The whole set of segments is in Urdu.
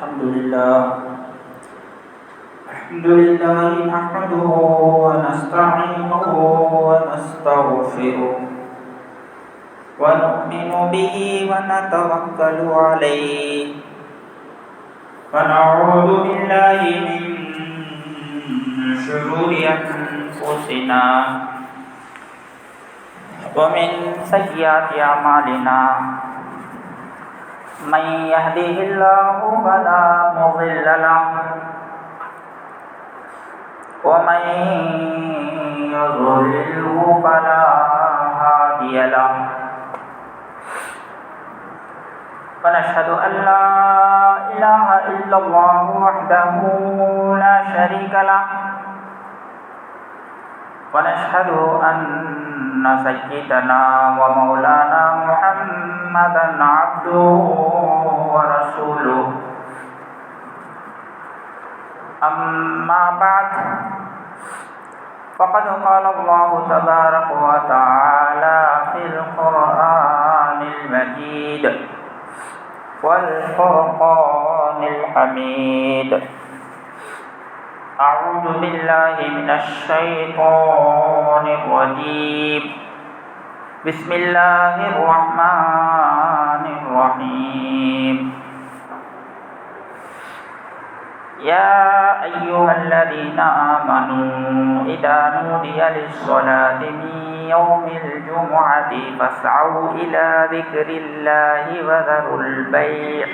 الحمد لله نحمده ونستعينه ونستغفره ونؤمن به ونتوكل عليه ونعوذ بالله من شرور أنفسنا ومن سيئات أعمالنا من يهده الله فلا مضل له ومن يضلله فلا هادي له ونشهد أن لا إله إلا الله وحده لا شريك له ونشهد أن سيدنا ومولانا محمدا عبده ورسوله أما بعد فقد قال الله تبارك وتعالى في القرآن المجيد والفرقان الحميد أعوذ بالله من الشيطان الرجيم بسم الله الرحمن الرحيم يا أيها الذين آمنوا إذا نودي للصلاة من يوم الجمعة فاسعوا إلى ذكر الله وذروا البيع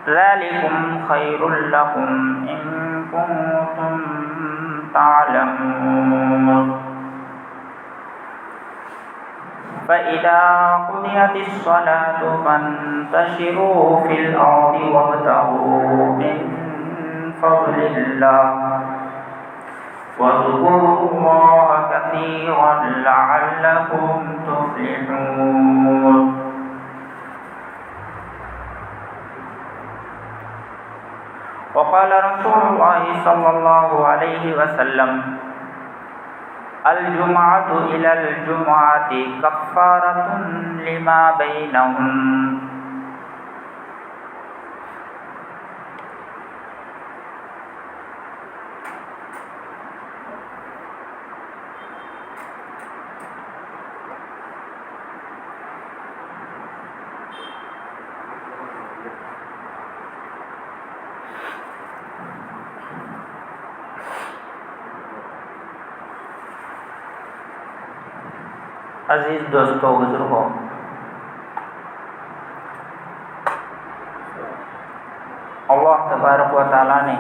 ذلكم خير لكم إن كنتم تعلمون فإذا قضيت الصلاة فانتشروا في الأرض وابتغوا من فضل الله واذكروا الله كثيرا لعلكم تفلحون. وقال رسول الله صلى الله عليه وسلم الجمعة إلى الجمعة كفارة لما بينهم. عزیز دوستو بزرگوں، اللہ تبارک و تعالیٰ نے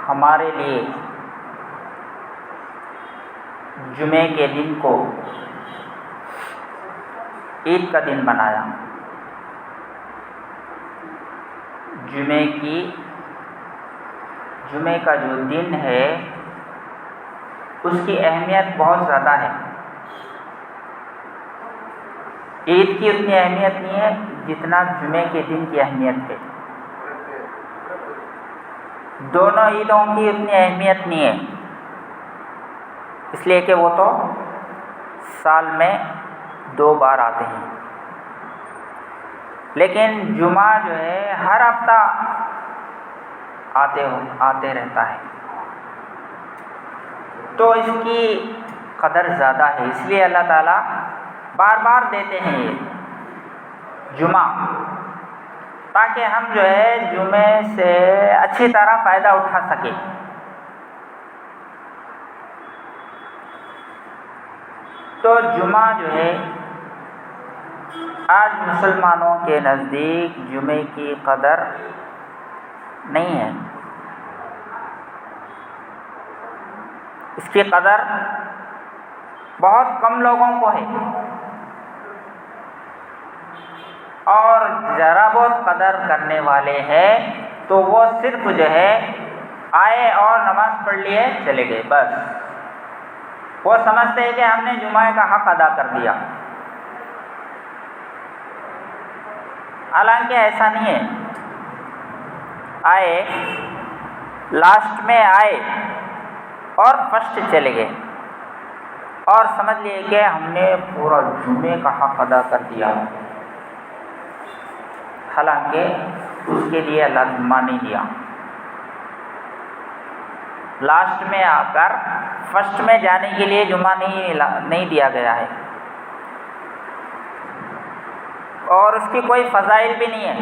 ہمارے لیے جمعے کے دن کو عید کا دن بنایا. جمعے کا جو دن ہے اس کی اہمیت بہت زیادہ ہے. عید کی اتنی اہمیت نہیں ہے جتنا جمعے کے دن کی اہمیت ہے. دونوں عیدوں کی اتنی اہمیت نہیں ہے، اس لیے کہ وہ تو سال میں 2 بار آتے ہیں، لیکن جمعہ جو ہے ہر ہفتہ آتے رہتا ہے، تو اس کی قدر زیادہ ہے. اس لیے اللہ تعالیٰ بار بار دیتے ہیں یہ جمعہ، تاکہ ہم جو ہے جمعے سے اچھی طرح فائدہ اٹھا سکیں. تو جمعہ جو ہے آج مسلمانوں کے نزدیک جمعے کی قدر نہیں ہے. اس کی قدر بہت کم لوگوں کو ہے، اور ذرا بہت قدر کرنے والے ہیں تو وہ صرف جو ہے آئے اور نماز پڑھ لیے چلے گئے، بس وہ سمجھتے ہیں کہ ہم نے جمعہ کا حق ادا کر دیا. حالانکہ ایسا نہیں ہے. آئے، لاسٹ میں آئے اور فرسٹ چلے گئے اور سمجھ لیے کہ ہم نے پورا جمعے کا حق ادا کر دیا. حالانکہ اس کے لیے اللہ نے جمعہ نہیں دیا. لاسٹ میں آ کر فرسٹ میں جانے کے لیے جمعہ نہیں دیا گیا ہے، اور اس کی کوئی فضائل بھی نہیں ہے.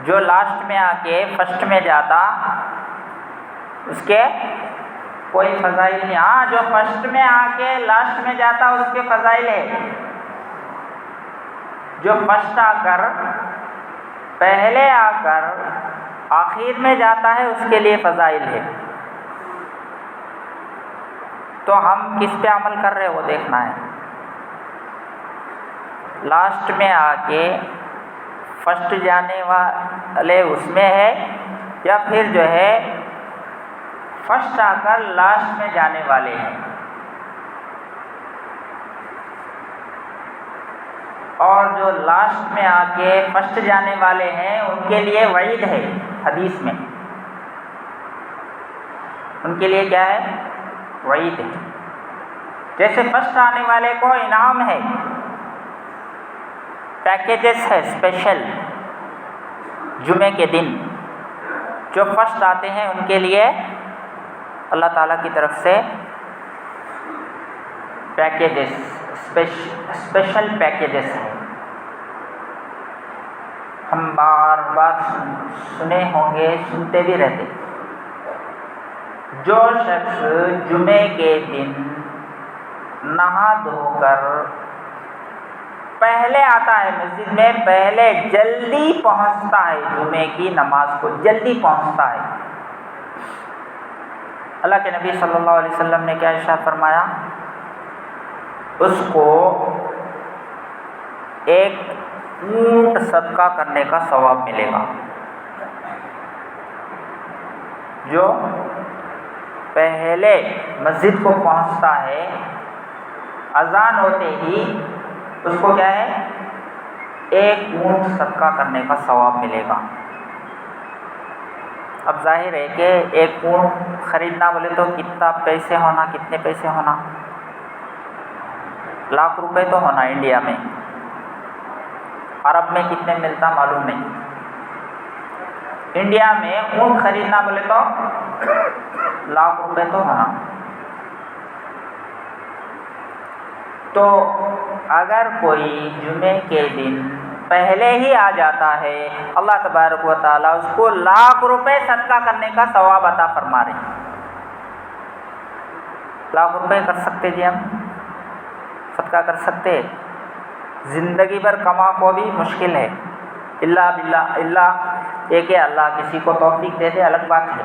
جو لاسٹ میں آ کے فرسٹ میں جاتا اس کے کوئی فضائل نہیں. ہاں، جو فرسٹ میں آ کے لاسٹ میں جاتا اس کے فضائل ہے. جو فرسٹ آ کر پہلے آ کر آخر میں جاتا ہے اس کے لیے فضائل ہے. تو ہم کس پہ عمل کر رہے ہیں وہ دیکھنا ہے. لاسٹ میں آ کے فرسٹ جانے والے اس میں ہے، یا پھر جو ہے فرسٹ آ کر لاسٹ میں جانے والے ہیں. اور جو لاسٹ میں آ کے فرسٹ جانے والے ہیں ان کے لیے وعید ہے حدیث میں. ان کے لیے کیا ہے؟ وعید ہے. جیسے فرسٹ آنے والے کو انعام ہے، پیکیجز ہے اسپیشل. جمعے کے دن جو فرسٹ آتے ہیں ان کے لیے اللہ تعالیٰ کی طرف سے پیکیجز، اسپیشل پیکیجز ہیں. ہم بار بار سنے ہوں گے، سنتے بھی رہتے. جو شخص جمعے کے دن نہا دھو کر پہلے آتا ہے مسجد میں، پہلے جلدی پہنچتا ہے، جمعے کی نماز کو جلدی پہنچتا ہے. اللہ کے نبی صلی اللہ علیہ وسلم نے کیا ارشاد فرمایا؟ اس کو ایک اونٹ صدقہ کرنے کا ثواب ملے گا. جو پہلے مسجد کو پہنچتا ہے، اذان ہوتے ہی اس کو کیا ہے؟ ایک اونٹ صدقہ کرنے کا ثواب ملے گا. اب ظاہر ہے کہ ایک اونٹ خریدنا بولے تو کتنا پیسے ہونا، کتنے پیسے ہونا؟ لاکھ روپے تو ہونا انڈیا میں. عرب میں کتنے ملتا معلوم نہیں. انڈیا میں اونٹ خریدنا بولے تو لاکھ روپے تو ہونا. تو اگر کوئی جمعے کے دن پہلے ہی آ جاتا ہے، اللہ تبارک و تعالیٰ اس کو لاکھ روپے صدقہ کرنے کا ثواب عطا فرما رہے ہیں. لاکھ روپے کر سکتے جی، ہم صدقہ کر سکتے. زندگی بھر کما کو بھی مشکل ہے. اللہ یہ کہ اللہ کسی کو توفیق دے دے الگ بات ہے.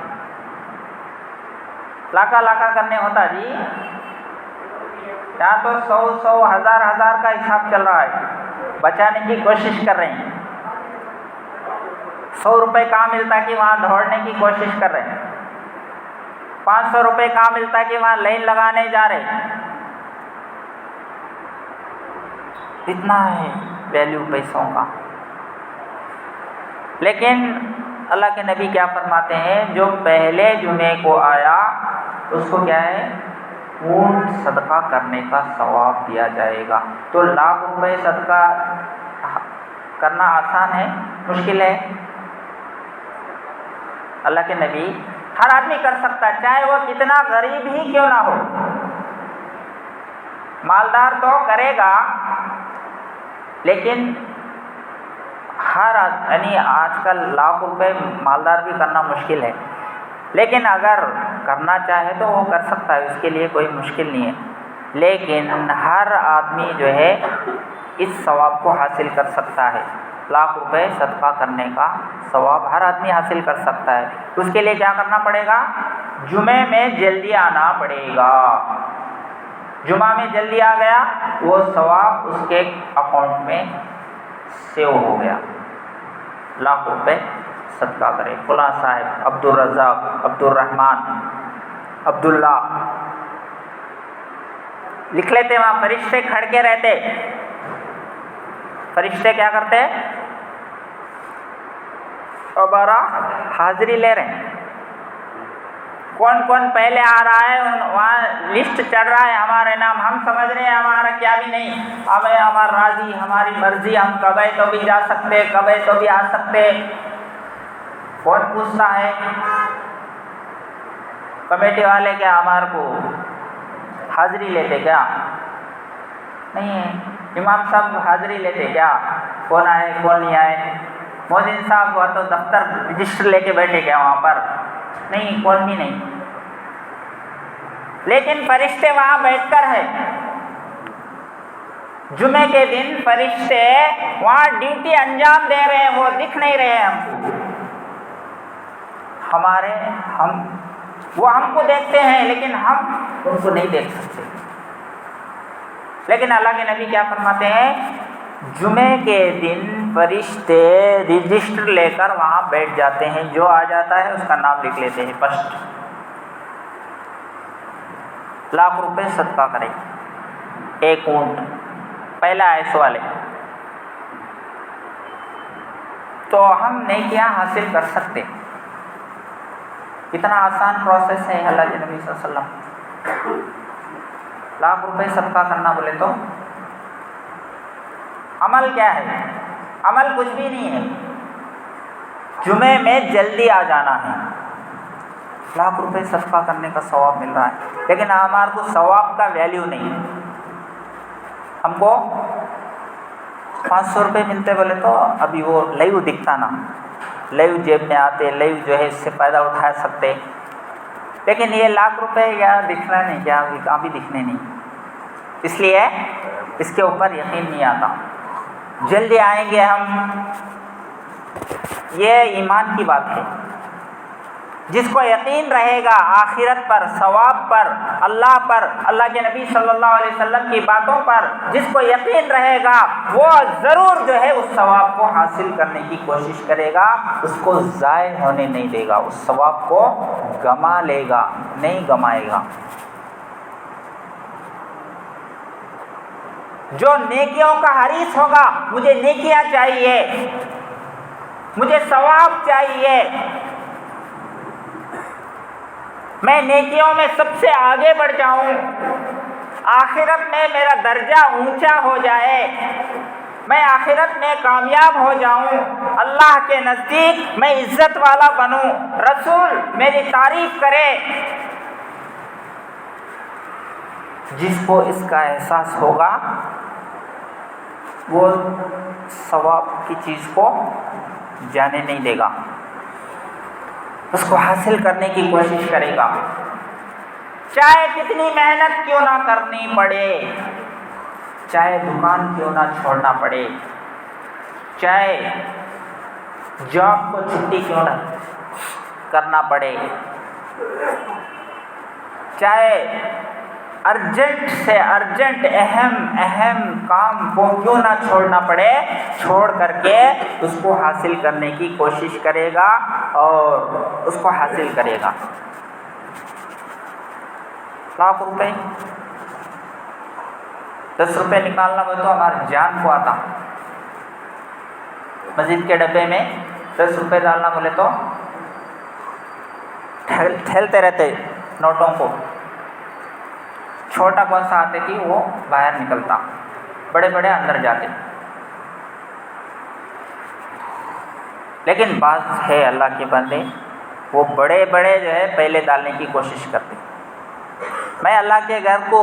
لاکھا کرنے ہوتا جی. یہاں تو 100 ہزار کا حساب چل رہا ہے. بچانے کی کوشش کر رہے ہیں. 100 روپے کہاں ملتا کہ وہاں دوڑنے کی کوشش کر رہے ہیں. 500 روپے کہاں ملتا کہ وہاں لائن لگانے جا رہے ہیں. اتنا ہے ویلیو پیسوں کا. لیکن اللہ کے نبی کیا فرماتے ہیں؟ جو پہلے جمعے کو آیا اس کو کیا ہے؟ اونٹ صدقہ کرنے کا ثواب دیا جائے گا. تو لاکھ روپے صدقہ کرنا آسان ہے، مشکل ہے؟ اللہ کے نبی ہر آدمی کر سکتا ہے، چاہے وہ کتنا غریب ہی کیوں نہ ہو. مالدار تو کرے گا، لیکن یعنی آج کل لاکھ روپے مالدار بھی کرنا مشکل ہے. لیکن اگر کرنا چاہے تو وہ کر سکتا ہے، اس کے لیے کوئی مشکل نہیں ہے. لیکن ہر آدمی جو ہے اس ثواب کو حاصل کر سکتا ہے. لاکھ روپے صدقہ کرنے کا ثواب ہر آدمی حاصل کر سکتا ہے. اس کے لیے کیا کرنا پڑے گا؟ جمعے میں جلدی آنا پڑے گا. جمعہ میں جلدی آ گیا، وہ ثواب اس کے اکاؤنٹ میں سیو ہو گیا. لاکھ روپے صدقہ کرے. فلاں صاحب عبدالرزاق، عبدالرحمان، عبداللہ لکھ لیتے. وہاں فرشتے کھڑ کے رہتے. فرشتے کیا کرتے؟ ہمارا حاضری لے رہے ہیں. کون کون پہلے آ رہا ہے وہاں لسٹ چڑھ رہا ہے ہمارے نام، ہم سمجھ رہے ہیں ہمارا کیا بھی نہیں، ہمیں ہمارا راضی ہماری مرضی، ہم کبھی تو بھی جا سکتے کبھی تو بھی آ سکتے۔ کون پوچھتا ہے؟ کمیٹی والے کیا ہمارے کو حاضری لیتے کیا؟ نہیں ہے۔ امام صاحب حاضری لیتے کیا؟ کون آئے کون نہیں آئے؟ مؤذن صاحب وہ تو دفتر رجسٹر لے کے بیٹھے کیا وہاں پر؟ نہیں، کون بھی نہیں۔ لیکن فرشتے وہاں بیٹھ کر ہے، جمعے کے دن فرشتے وہاں ڈیوٹی انجام دے رہے ہیں، وہ دکھ نہیں رہے ہیں ہم کو، وہ ہم کو دیکھتے ہیں لیکن ہم ان کو نہیں دیکھ سکتے۔ لیکن اللہ کے نبی کیا فرماتے ہیں؟ جمعے کے دن فرشتے رجسٹر لے کر وہاں بیٹھ جاتے ہیں، جو آ جاتا ہے اس کا نام لکھ لیتے ہیں فسٹ۔ لاکھ روپے صدقہ کرے، ایک اونٹ، پہلا ایس والے، تو ہم نیکیاں حاصل کر سکتے۔ کتنا آسان پروسیس ہے اللہ کے نبی صلی اللہ علیہ وسلم۔ لاکھ روپے صدقہ کرنا بولے تو عمل کیا ہے؟ عمل کچھ بھی نہیں ہے، جمعے میں جلدی آ جانا ہے، لاکھ روپے صدقہ کرنے کا ثواب مل رہا ہے، لیکن ہمارے کو ثواب کا ویلیو نہیں۔ ہم کو 500 روپے ملتے بولے تو ابھی وہ لائیو دکھتا نا، لائیو جیب میں آتے، لائیو جو ہے اس سے فائدہ اٹھا سکتے، لیکن یہ لاکھ روپے کیا دکھنا نہیں، کیا ابھی دکھنے نہیں، اس لیے اس کے اوپر یقین نہیں آتا۔ جلدی آئیں گے ہم، یہ ایمان کی بات ہے۔ جس کو یقین رہے گا آخرت پر، ثواب پر، اللہ پر، اللہ کے نبی صلی اللہ علیہ وسلم کی باتوں پر جس کو یقین رہے گا، وہ ضرور جو ہے اس ثواب کو حاصل کرنے کی کوشش کرے گا، اس کو ضائع ہونے نہیں دے گا، اس ثواب کو گما لے گا، نہیں گمائے گا۔ جو نیکیوں کا حریص ہوگا، مجھے نیکیاں چاہیے، مجھے ثواب چاہیے، میں نیکیوں میں سب سے آگے بڑھ جاؤں، آخرت میں میرا درجہ اونچا ہو جائے، میں آخرت میں کامیاب ہو جاؤں، اللہ کے نزدیک میں عزت والا بنوں، رسول میری تعریف کرے۔ جس کو اس کا احساس ہوگا وہ ثواب کی چیز کو جانے نہیں دے گا، اس کو حاصل کرنے کی کوشش کرے گا، چاہے کتنی محنت کیوں نہ کرنی پڑے، چاہے دکان کیوں نہ چھوڑنا پڑے، چاہے جاب کو چھٹی کیوں نہ کرنا پڑے، چاہے ارجنٹ سے ارجنٹ اہم کام کو کیوں نہ چھوڑنا پڑے، چھوڑ کر کے اس کو حاصل کرنے کی کوشش کرے گا اور اس کو حاصل کرے گا۔ لاکھ روپے، 10 روپے نکالنا ہو تو ہماری جان کو آتا، مسجد کے ڈبے میں 10 روپے ڈالنا بولے تو ٹھیلتے رہتے نوٹوں کو، چھوٹا کون سا آتے کہ وہ باہر نکلتا، بڑے بڑے اندر جاتے۔ لیکن بعض ہے اللہ کے بندے، وہ بڑے بڑے جو ہے پہلے ڈالنے کی کوشش کرتے، میں اللہ کے گھر کو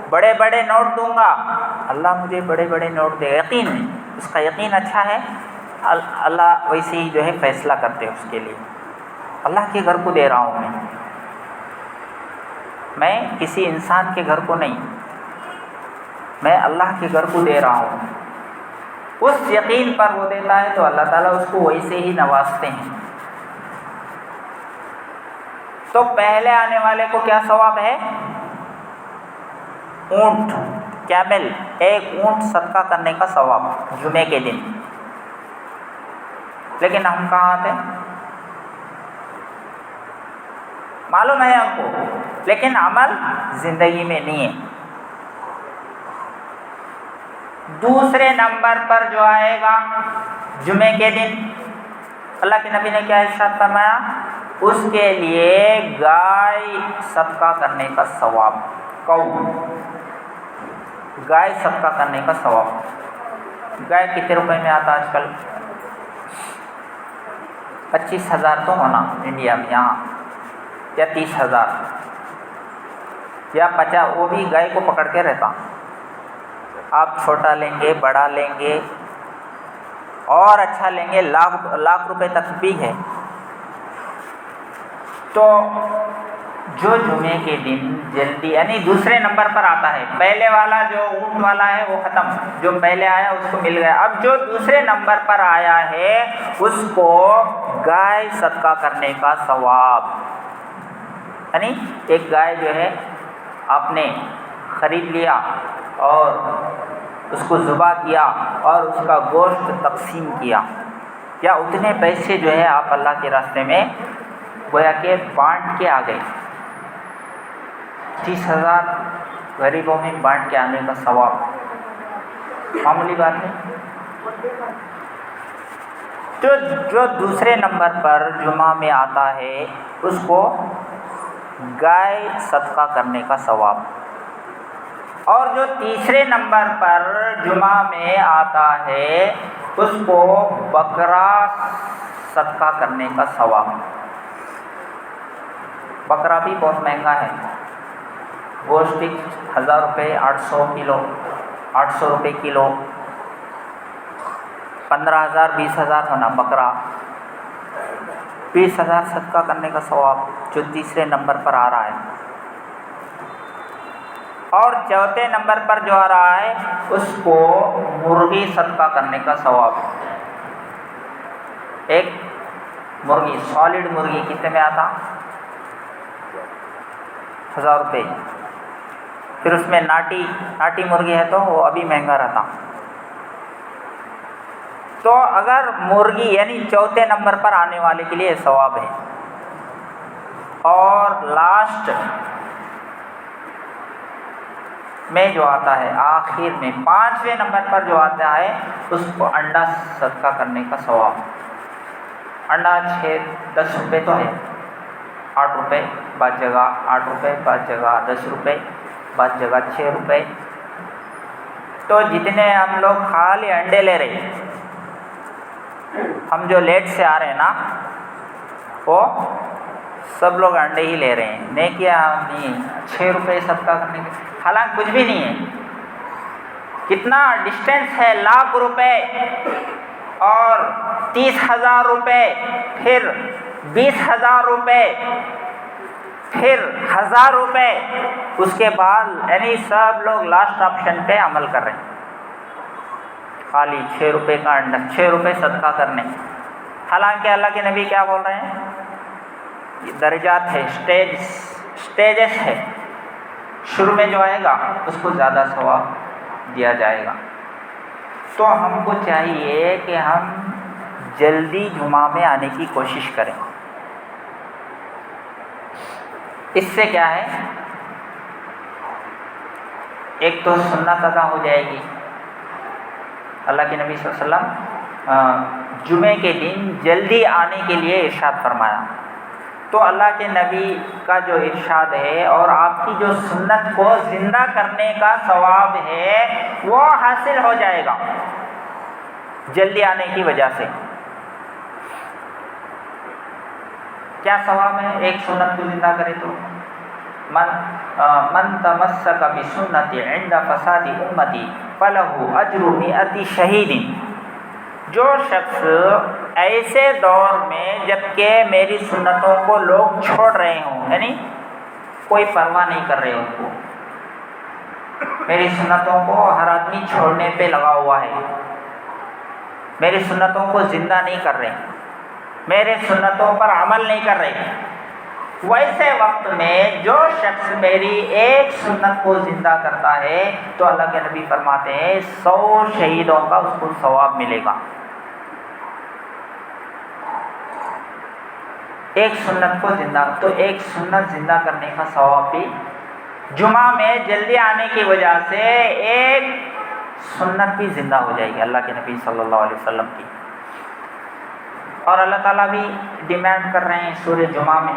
بڑے بڑے نوٹ دوں گا، اللہ مجھے بڑے بڑے نوٹ دے، یقین ہے اس کا، یقین اچھا ہے، اللہ ویسے ہی جو ہے فیصلہ کرتے اس کے لیے۔ اللہ کے گھر کو دے رہا ہوں میں کسی انسان کے گھر کو نہیں، میں اللہ کے گھر کو دے رہا ہوں، اس یقین پر وہ دیتا ہے تو اللہ تعالیٰ اس کو ویسے ہی نوازتے ہیں۔ تو پہلے آنے والے کو کیا ثواب ہے؟ اونٹ، کیمل، ایک اونٹ صدقہ کرنے کا ثواب جمعے کے دن۔ لیکن ہم کہاں آتے؟ معلوم ہے ہم کو، لیکن عمل زندگی میں نہیں ہے۔ دوسرے نمبر پر جو آئے گا جمعے کے دن، اللہ کے نبی نے کیا ارشاد فرمایا؟ اس کے لیے گائے صدقہ کرنے کا ثواب، گائے صدقہ کرنے کا ثواب۔ گائے کتنے روپے میں آتا آج کل؟ 25,000 تو ہونا انڈیا میں یہاں، یا 30,000 یا 50، وہ بھی گائے کو پکڑ کے رہتا۔ آپ چھوٹا لیں گے، بڑا لیں گے اور اچھا لیں گے، لاکھ روپے تک بھی ہے۔ تو جو جمعے کے دن جلدی یعنی دوسرے نمبر پر آتا ہے، پہلے والا جو اونٹ والا ہے وہ ختم، جو پہلے آیا اس کو مل گیا، اب جو دوسرے نمبر پر آیا ہے اس کو گائے صدقہ کرنے کا ثواب، یعنی ایک گائے جو ہے آپ نے خرید لیا اور اس کو ذبح کیا اور اس کا گوشت تقسیم کیا، یا اتنے پیسے جو ہے آپ اللہ کے راستے میں گویا کہ بانٹ کے آ گئے، 30,000 غریبوں میں بانٹ کے آنے کا ثواب، معمولی بات ہے۔ تو جو دوسرے نمبر پر جمعہ میں آتا ہے اس کو گائے صدقہ کرنے کا ثواب، اور جو تیسرے نمبر پر جمعہ میں آتا ہے اس کو بکرا صدقہ کرنے کا ثواب۔ بکرا بھی بہت مہنگا ہے، گوشت 1,000 روپے، 800 روپے کلو، 15,000 20,000 ہونا بکرا، 20,000 صدقہ کرنے کا ثواب جو تیسرے نمبر پر آ رہا ہے۔ اور چوتھے نمبر پر جو آ رہا ہے اس کو مرغی صدقہ کرنے کا ثواب، ایک مرغی سالڈ مرغی کتنے میں آتا؟ 1,000 روپے، پھر اس میں ناٹی مرغی ہے تو وہ ابھی مہنگا رہتا۔ تو اگر مرغی یعنی چوتھے نمبر پر آنے والے کے لیے ثواب ہے، اور لاسٹ میں جو آتا ہے آخر میں 5ویں نمبر پر جو آتا ہے اس کو انڈا صدقہ کرنے کا ثواب۔ انڈا 10 روپے تو ہے، 8 روپے بعض جگہ، 8 روپے بعض جگہ، 10 روپے بعض جگہ، 6 روپے۔ تو جتنے ہم لوگ خالی انڈے لے رہے ہیں، ہم جو لیٹ سے آ رہے ہیں نا وہ سب لوگ انڈے ہی لے رہے ہیں، نہیں کیا نہیں 6 روپے صدقہ کرنے کے، حالانکہ کچھ بھی نہیں ہے۔ کتنا ڈسٹینس ہے، لاکھ روپے اور 30,000 روپے، پھر 20,000 روپے، پھر 1,000 روپے، اس کے بعد یعنی سب لوگ لاسٹ آپشن پہ عمل کر رہے ہیں، خالی 6 روپے کا انڈا، 6 روپے صدقہ کرنے۔ حالانکہ اللہ کے نبی کیا بول رہے ہیں؟ درجات ہے، سٹیجز ہے، شروع میں جو آئے گا اس کو زیادہ ثواب دیا جائے گا۔ تو ہم کو چاہیے کہ ہم جلدی جمعہ میں آنے کی کوشش کریں۔ اس سے کیا ہے، ایک تو سنت ادا ہو جائے گی۔ اللہ کے نبی صلی اللہ علیہ وسلم جمعے کے دن جلدی آنے کے لیے ارشاد فرمایا، تو اللہ کے نبی کا جو ارشاد ہے اور آپ کی جو سنت کو زندہ کرنے کا ثواب ہے وہ حاصل ہو جائے گا جلدی آنے کی وجہ سے۔ کیا ثواب ہے؟ ایک سنت کو زندہ کرے تو من تمسک بسنتی عند فساد امتی فلہ اجر 100 شہید۔ جو شخص ایسے دور میں جبکہ میری سنتوں کو لوگ چھوڑ رہے ہوں، یعنی کوئی پرواہ نہیں کر رہے ان کو، میری سنتوں کو ہر آدمی چھوڑنے پہ لگا ہوا ہے، میری سنتوں کو زندہ نہیں کر رہے، میرے سنتوں پر عمل نہیں کر رہے، ویسے وقت میں جو شخص میری ایک سنت کو زندہ کرتا ہے تو اللہ کے نبی فرماتے ہیں 100 شہیدوں کا اس کو ثواب ملے گا۔ ایک سنت کو زندہ، تو ایک سنت زندہ کرنے کا ثواب بھی جمعہ میں جلدی آنے کی وجہ سے ایک سنت بھی زندہ ہو جائے گی اللہ کے نبی صلی اللہ علیہ وسلم کی۔ اور اللہ تعالیٰ بھی ڈیمانڈ کر رہے ہیں سورہ جمعہ میں،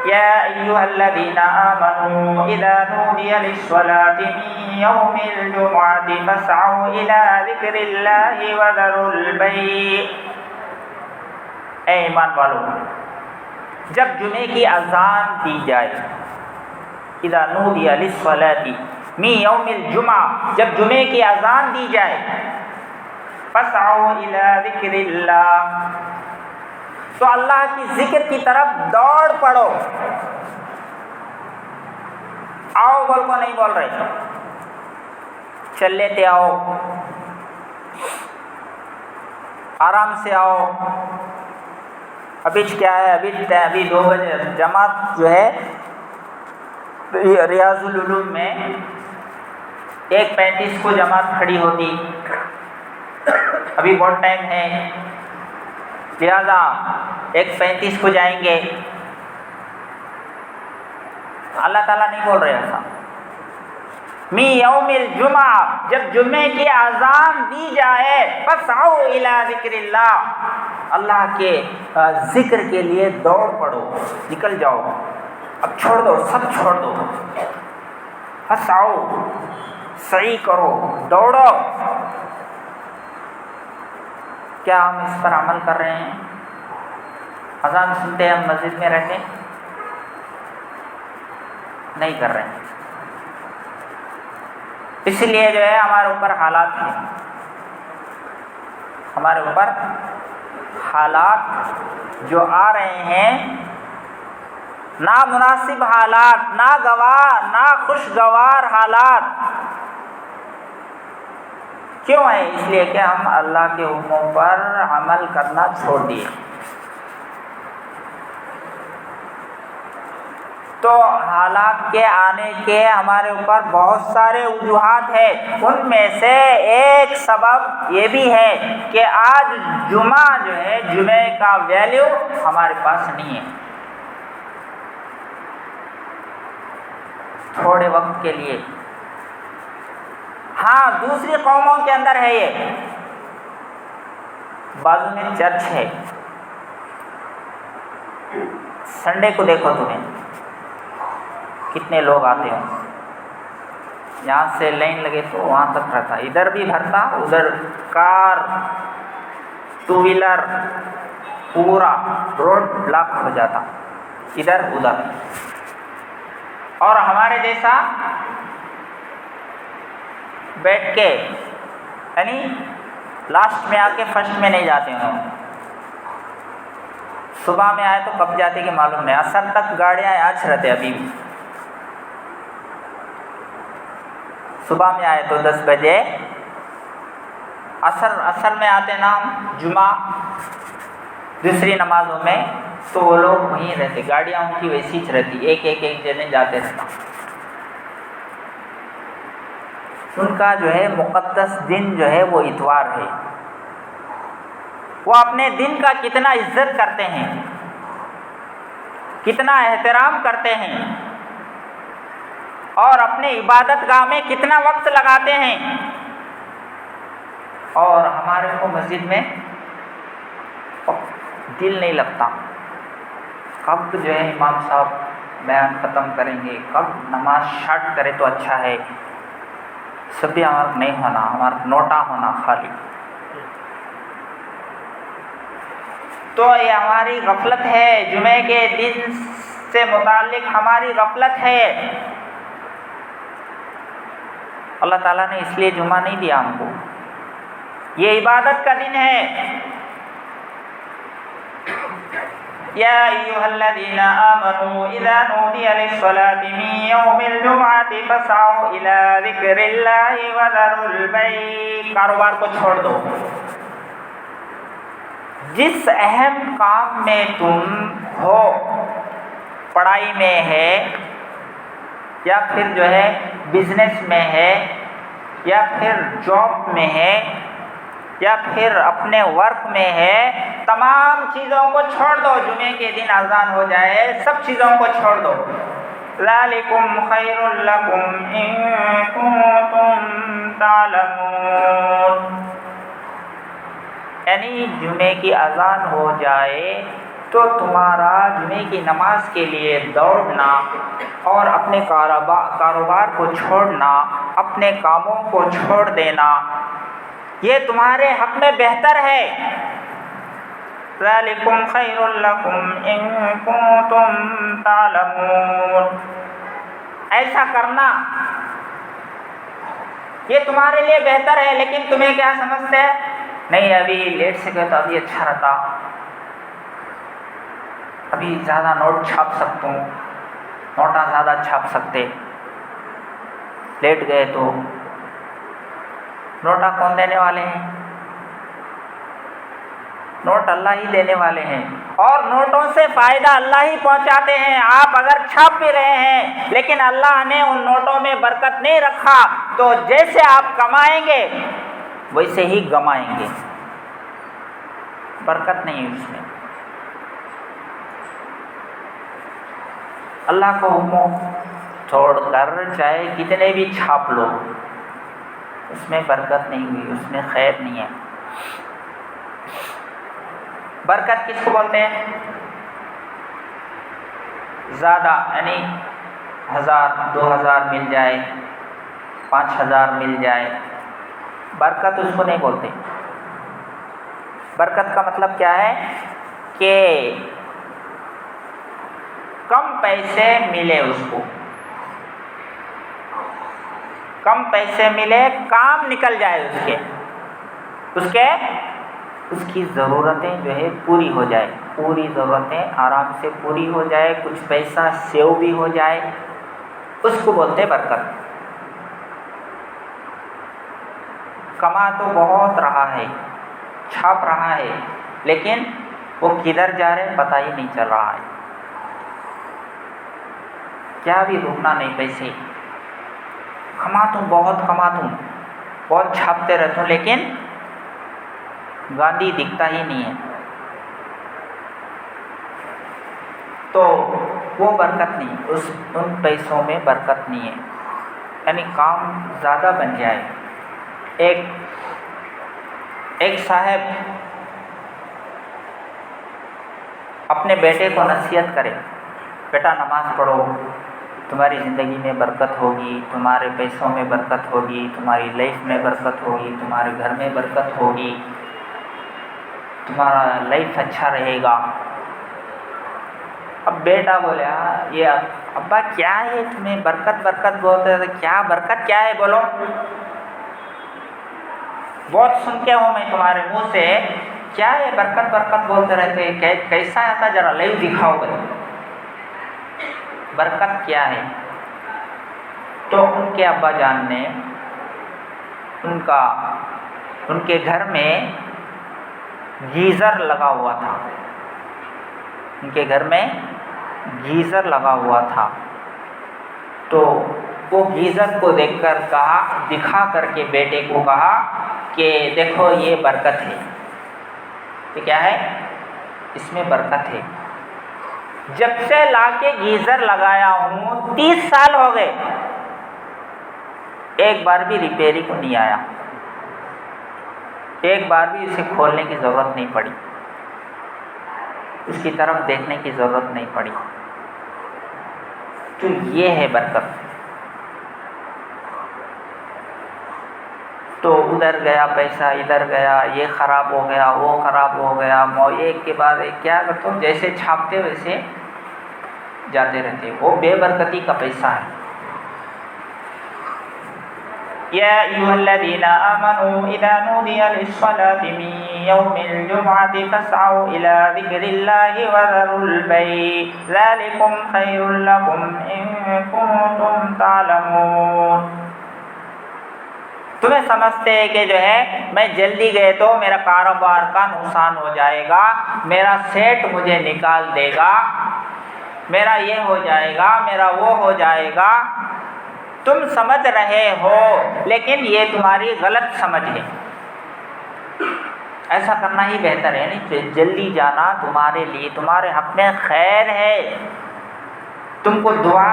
یا ایھا الذین آمنوا اذا نودی للصلاۃ من یوم الجمعۃ فاسعوا الی ذکر اللہ وذروا البیع۔ اے ایمان والو، جب جمعے کی اذان دی جائے، اذا نودی للصلاۃ من یوم الجمعہ، جب جمعے کی اذان دی جائے، فاسعوا الی ذکر اللہ، تو اللہ کی ذکر کی طرف دوڑ پڑو۔ آؤ بول کو نہیں بول رہے، چل لیتے آؤ، آرام سے آؤ۔ ابھی کیا ہے، ابھی 2 بجے جماعت جو ہے ریاض العلوم میں 1:35 کو جماعت کھڑی ہوتی، ابھی بہت ٹائم ہے، لہذا 1:35 کو جائیں گے۔ اللہ تعالیٰ نہیں بول رہے ایسا۔ می یوم الجمعہ، جب جمعے کی اذان دی جائے، فاسعوا الی ذکر اللہ، اللہ کے ذکر کے لیے دوڑ پڑو، نکل جاؤ، اب چھوڑ دو، سب چھوڑ دو۔ فاسعوا، سعی کرو، دوڑو۔ کیا ہم اس پر عمل کر رہے ہیں؟ اذان سنتے ہیں ہم مسجد میں رہتے نہیں کر رہے ہیں، اس لیے جو ہے ہمارے اوپر حالات ہیں، ہمارے اوپر حالات جو آ رہے ہیں، نامناسب حالات، ناخوشگوار حالات، کیوں ہے؟ اس لیے کہ ہم اللہ کے حکموں پر عمل کرنا چھوڑ دیے۔ تو حالات کے آنے کے ہمارے اوپر بہت سارے وجوہات ہیں، ان میں سے ایک سبب یہ بھی ہے کہ آج جمعہ جو ہے، جمعے کا ویلیو ہمارے پاس نہیں ہے۔ تھوڑے وقت کے لیے، ہاں دوسری قوموں کے اندر ہے یہ، بازو میں چرچ ہے، سنڈے کو دیکھو تمہیں کتنے لوگ آتے ہیں، یہاں سے لائن لگے تو وہاں تک رہتا، ادھر بھی بھرتا، ادھر کار، 2 ویلر، پورا روڈ بلاک ہو جاتا، ادھر ادھر۔ اور ہمارے جیسا بیٹھ کے، یعنی لاسٹ میں آ کے فرسٹ میں نہیں جاتے ہیں، صبح میں آئے تو کب جاتے کہ معلوم نہیں، عصر تک گاڑیاں آج رہتے، ابھی بھی صبح میں آئے تو 10 بجے، عصر میں آتے نا ہم جمعہ دوسری نمازوں میں، تو وہ لوگ وہیں رہتے، گاڑیاں ان کی ویسی ہی رہتی، ایک جنے جاتے رہتا۔ ان کا جو ہے مقدس دن جو ہے وہ اتوار ہے، وہ اپنے دن کا کتنا عزت کرتے ہیں، کتنا احترام کرتے ہیں، اور اپنے عبادت گاہ میں کتنا وقت لگاتے ہیں، اور ہمارے کو مسجد میں دل نہیں لگتا، کب جو ہے امام صاحب بیان ختم کریں گے، کب نماز شارٹ کرے تو اچھا ہے، سب بھی ہمارا نہیں ہونا، ہمارا نوٹا ہونا خالی۔ تو یہ ہماری غفلت ہے، جمعے کے دن سے متعلق ہماری غفلت ہے۔ اللہ تعالیٰ نے اس لیے جمعہ نہیں دیا ہم کو، یہ عبادت کا دن ہے۔ یا ایھا الذین آمنوا اذا نودی للصلاۃ من یوم الجمعۃ فاسعوا الی ذکر اللہ وذروا البیع، کاروبار کو چھوڑ دو، جس اہم کام میں تم ہو، پڑھائی میں ہے، یا پھر جو ہے بزنس میں ہے، یا پھر جاب میں ہے، یا پھر اپنے ورک میں ہے، تمام چیزوں کو چھوڑ دو، جمعے کے دن اذان ہو جائے سب چیزوں کو چھوڑ دو۔ ذالکم خیر لکم ان کنتم تعلمون، یعنی جمعے کی اذان ہو جائے تو تمہارا جمعے کی نماز کے لیے دوڑنا اور اپنے کاروبار کو چھوڑنا، اپنے کاموں کو چھوڑ دینا، یہ تمہارے حق میں بہتر ہے۔ ذالکم خیر لکم ان کنتم تعلمون، ایسا کرنا یہ تمہارے لیے بہتر ہے، لیکن تمہیں کیا سمجھتے ہیں؟ نہیں ابھی لیٹ سے گئے تو ابھی اچھا رہتا، ابھی زیادہ نوٹ چھاپ سکتا ہوں، نوٹا زیادہ چھاپ سکتے، لیٹ گئے تو نوٹا کون دینے والے ہیں؟ نوٹ اللہ ہی دینے والے ہیں، اور نوٹوں سے فائدہ اللہ ہی پہنچاتے ہیں۔ آپ اگر چھاپ بھی رہے ہیں لیکن اللہ نے ان نوٹوں میں برکت نہیں رکھا تو جیسے آپ کمائیں گے ویسے ہی گمائیں گے، برکت نہیں ہے اس میں۔ اللہ کو حکم چھوڑ کر چاہے کتنے بھی چھاپ لو، اس میں برکت نہیں ہوئی، اس میں خیر نہیں ہے۔ برکت کس کو بولتے ہیں؟ زیادہ، یعنی 1000 2000 مل جائے، 5000 مل جائے، برکت اس کو نہیں بولتے۔ برکت کا مطلب کیا ہے کہ کم پیسے ملے، اس کو کم پیسے ملے، کام نکل جائے اس کی ضرورتیں جو ہے پوری ہو جائے، پوری ضرورتیں آرام سے پوری ہو جائے، کچھ پیسہ سیو بھی ہو جائے، اس کو بولتے برکت۔ کما تو بہت رہا ہے، چھاپ رہا ہے، لیکن وہ کدھر جا رہے پتہ ہی نہیں چل رہا ہے، کیا بھی روکنا نہیں پیسے، کماتا ہوں بہت چھاپتے رہتا ہوں، لیکن گاندھی دکھتا ہی نہیں ہے، تو وہ برکت نہیں، ان پیسوں میں برکت نہیں ہے۔ یعنی کام زیادہ بن جائے۔ ایک صاحب اپنے بیٹے کو نصیحت کرے، بیٹا نماز پڑھو، تمہاری زندگی میں برکت ہوگی، تمہارے پیسوں میں برکت ہوگی، تمہاری لائف میں برکت ہوگی، تمہارے گھر میں برکت ہوگی، تمہارا لائف اچھا رہے گا۔ اب بیٹا بولے یہ ابا کیا ہے تمہیں برکت بولتے ہیں، کیا برکت کیا ہے بولو، بہت سنتے ہوں میں تمہارے منہ سے، کیا ہے برکت بولتے رہتے، کیسا آتا ذرا لائیو دکھاؤ گے، برکت کیا ہے؟ تو ان کے ابا جان نے ان کے گھر میں گیزر لگا ہوا تھا، ان کے گھر میں گیزر لگا ہوا تھا، تو وہ گیزر کو دیکھ کر دکھا کر کے بیٹے کو کہا کہ دیکھو یہ برکت ہے، یہ کیا ہے؟ اس میں برکت ہے۔ جب سے لا کے گیزر لگایا ہوں 30 سال ہو گئے، ایک بار بھی ریپیئرنگ کو نہیں آیا، ایک بار بھی اسے کھولنے کی ضرورت نہیں پڑی، اس کی طرف دیکھنے کی ضرورت نہیں پڑی، تو یہ ہے برکت۔ تو ادھر گیا پیسہ، ادھر گیا، یہ خراب ہو گیا، وہ خراب ہو گیا، ایک کے بعد ایک، کیا کرتے ہو جیسے چھاپتے ویسے جاتے رہتے، وہ بے برکتی کا پیسہ ہے۔ یا ایھا الذین آمنوا اذا نودی للصلاۃ من یوم الجمعۃ فاسعوا الی ذکر اللہ وذروا البیع ذلکم خیر لکم ان کنتم تعلمون۔ تمہیں سمجھتے ہیں کہ جو ہے میں جلدی گئے تو میرا کاروبار کا نقصان ہو جائے گا، میرا سیٹ مجھے نکال دے گا، میرا یہ ہو جائے گا، میرا وہ ہو جائے گا، تم سمجھ رہے ہو لیکن یہ تمہاری غلط سمجھ ہے، ایسا کرنا ہی بہتر ہے۔ نہیں جلدی جانا تمہارے لیے، تمہارے حق میں خیر ہے، تم کو دعا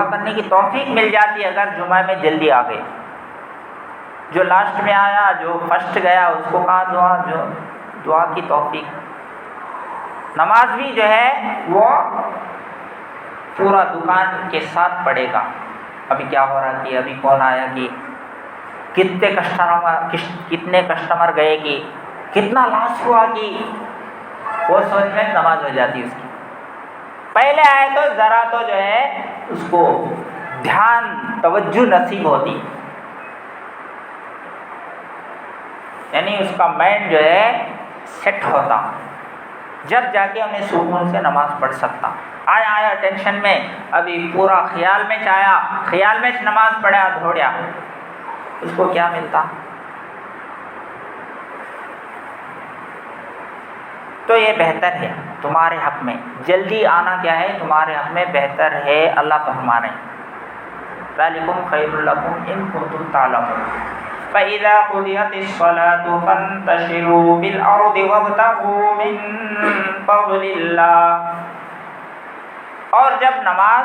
کرنے کی توفیق مل جاتی ہے اگر جمعہ میں جلدی آ گئے۔ جو لاسٹ میں آیا، جو فرسٹ گیا، اس کو کہا دعا، جو دعا کی توفیق۔ نماز بھی جو ہے وہ پورا دکان کے ساتھ پڑے گا، ابھی کیا ہو رہا کہ ابھی کون آیا کہ کتنے کسٹمر گئے کہ کتنا لاس ہوا کہ وہ سوچ میں نماز ہو جاتی اس کی۔ پہلے آئے تو ذرا تو جو ہے اس کو دھیان توجہ نصیب ہوتی، یعنی اس کا مائنڈ جو ہے سیٹ ہوتا، جب جا کے انہیں سکون سے نماز پڑھ سکتا۔ آیا ٹینشن میں، ابھی پورا خیال میں چایا، خیال میں نماز پڑھا دھوڑیا، اس کو کیا ملتا؟ تو یہ بہتر ہے تمہارے حق میں، جلدی آنا کیا ہے تمہارے حق میں بہتر ہے، اللہ فرمانے ذالکم خیر لکم ان کنتم تعلمون۔ فَإِذَا قُضِيَتِ الصَّلَاةُ فَانتَشِرُوا فِي الْأَرْضِ وَابْتَغُوا مِن فَضْلِ اللَّهِ۔ اور جب نماز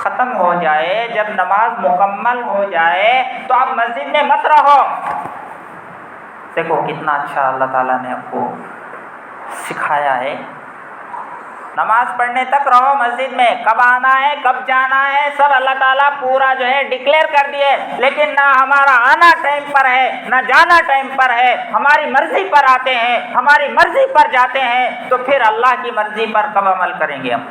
ختم ہو جائے، جب نماز مکمل ہو جائے تو آپ مسجد میں مت رہو۔ دیکھو کتنا اچھا اللہ تعالیٰ نے آپ کو سکھایا ہے، نماز پڑھنے تک رہو مسجد میں، کب آنا ہے کب جانا ہے سب اللہ تعالیٰ پورا جو ہے ڈکلیئر کر دیے، لیکن نہ ہمارا آنا ٹائم پر ہے نہ جانا ٹائم پر ہے، ہماری مرضی پر آتے ہیں ہماری مرضی پر جاتے ہیں، تو پھر اللہ کی مرضی پر کب عمل کریں گے ہم؟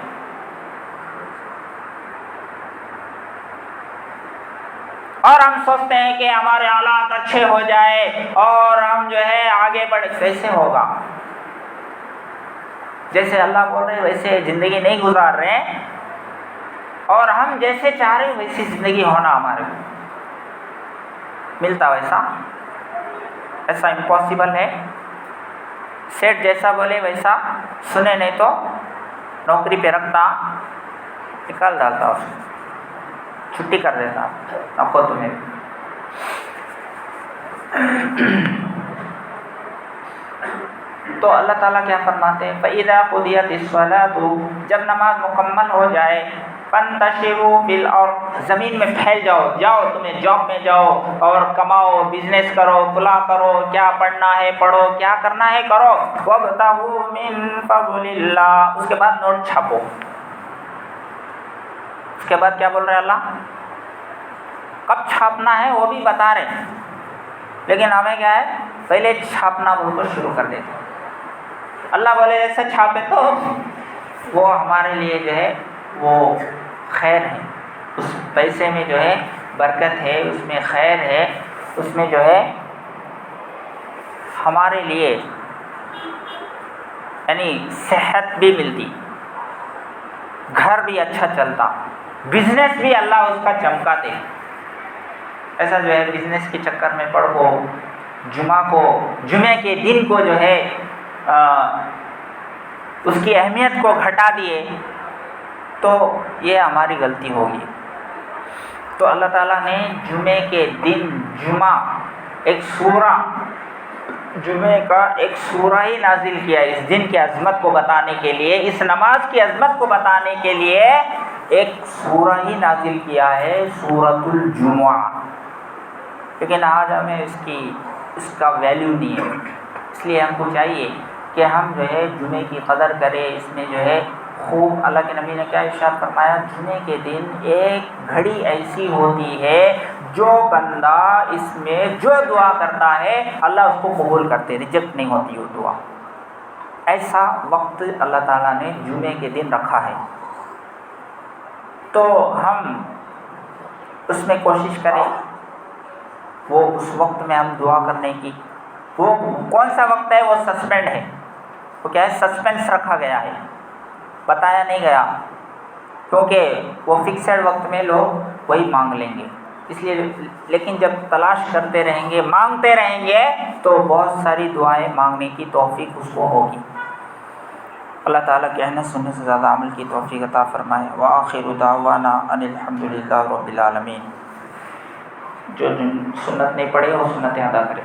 اور ہم سوچتے ہیں کہ ہمارے حالات اچھے ہو جائے اور ہم جو ہے آگے بڑھے، کیسے ہوگا؟ جیسے اللہ بول رہے ویسے زندگی نہیں گزار رہے ہیں، اور ہم جیسے چاہ رہے ویسی زندگی ہونا ہمارے کو ملتا، ایسا امپاسبل ہے۔ سیٹ جیسا بولے ویسا سنے نہیں تو نوکری پہ رکھتا، نکال ڈالتا، اس کو چھٹی کر دیتا، اب تمہیں۔ تو اللہ تعالیٰ کیا فرماتے ہیں؟ فَإِذَا قُضِيَتِ الصَّلَاةُ، جب نماز مکمل ہو جائے، فَانتَشِرُوا فِي الْأَرْضِ، زمین میں پھیل جاؤ، تمہیں جاب میں جاؤ اور کماؤ، بزنس کرو، فلاں کرو، کیا پڑھنا ہے پڑھو، کیا کرنا ہے کرو، وَابْتَغُوا مِن فَضْلِ اللَّهِ، اس کے بعد نوٹ چھاپو۔ اس کے بعد کیا بول رہے اللہ؟ کب چھاپنا ہے وہ بھی بتا رہے، لیکن ہمیں کیا ہے پہلے چھاپنا بول کر شروع کر دیتے۔ اللہ بولے ایسے چھاپے تو وہ ہمارے لیے جو ہے وہ خیر ہے، اس پیسے میں جو ہے برکت ہے، اس میں خیر ہے، اس میں جو ہے ہمارے لیے یعنی صحت بھی ملتی، گھر بھی اچھا چلتا، بزنس بھی اللہ اس کا چمکاتے۔ ایسا جو ہے بزنس کے چکر میں پڑھو، جمعے کے دن کو جو ہے اس کی اہمیت کو گھٹا دیے تو یہ ہماری غلطی ہوگی۔ تو اللہ تعالیٰ نے جمعے کے دن جمعے کا ایک سورہ ہی نازل کیا، اس دن کی عظمت کو بتانے کے لیے، اس نماز کی عظمت کو بتانے کے لیے ایک سورہ ہی نازل کیا ہے، سورۃ الجمعہ۔ لیکن آج ہمیں اس کا ویلیو نہیں ہے، اس لیے ہم کو چاہیے کہ ہم جو ہے جمعے کی قدر کریں، اس میں جو ہے خوب، اللہ کے نبی نے کیا ارشاد فرمایا، جمعے کے دن ایک گھڑی ایسی ہوتی ہے جو بندہ اس میں جو دعا کرتا ہے اللہ اس کو قبول کرتے، ریجیکٹ نہیں ہوتی وہ دعا۔ ایسا وقت اللہ تعالیٰ نے جمعے کے دن رکھا ہے، تو ہم اس میں کوشش کریں وہ اس وقت میں ہم دعا کرنے کی۔ وہ کون سا وقت ہے؟ وہ سسپینڈ ہے، وہ کیا ہے، سسپینس رکھا گیا ہے، بتایا نہیں گیا، کیونکہ وہ فکسڈ وقت میں لوگ وہی مانگ لیں گے، اس لیے۔ لیکن جب تلاش کرتے رہیں گے، مانگتے رہیں گے، تو بہت ساری دعائیں مانگنے کی توفیق اس کو ہوگی۔ اللہ تعالیٰ کہنے سننے سے زیادہ عمل کی توفیق عطا فرمائے۔ وآخر دعوانا ان الحمد للہ رب العالمین۔ جو سنت نہیں پڑھے وہ سنتیں ادا کرے۔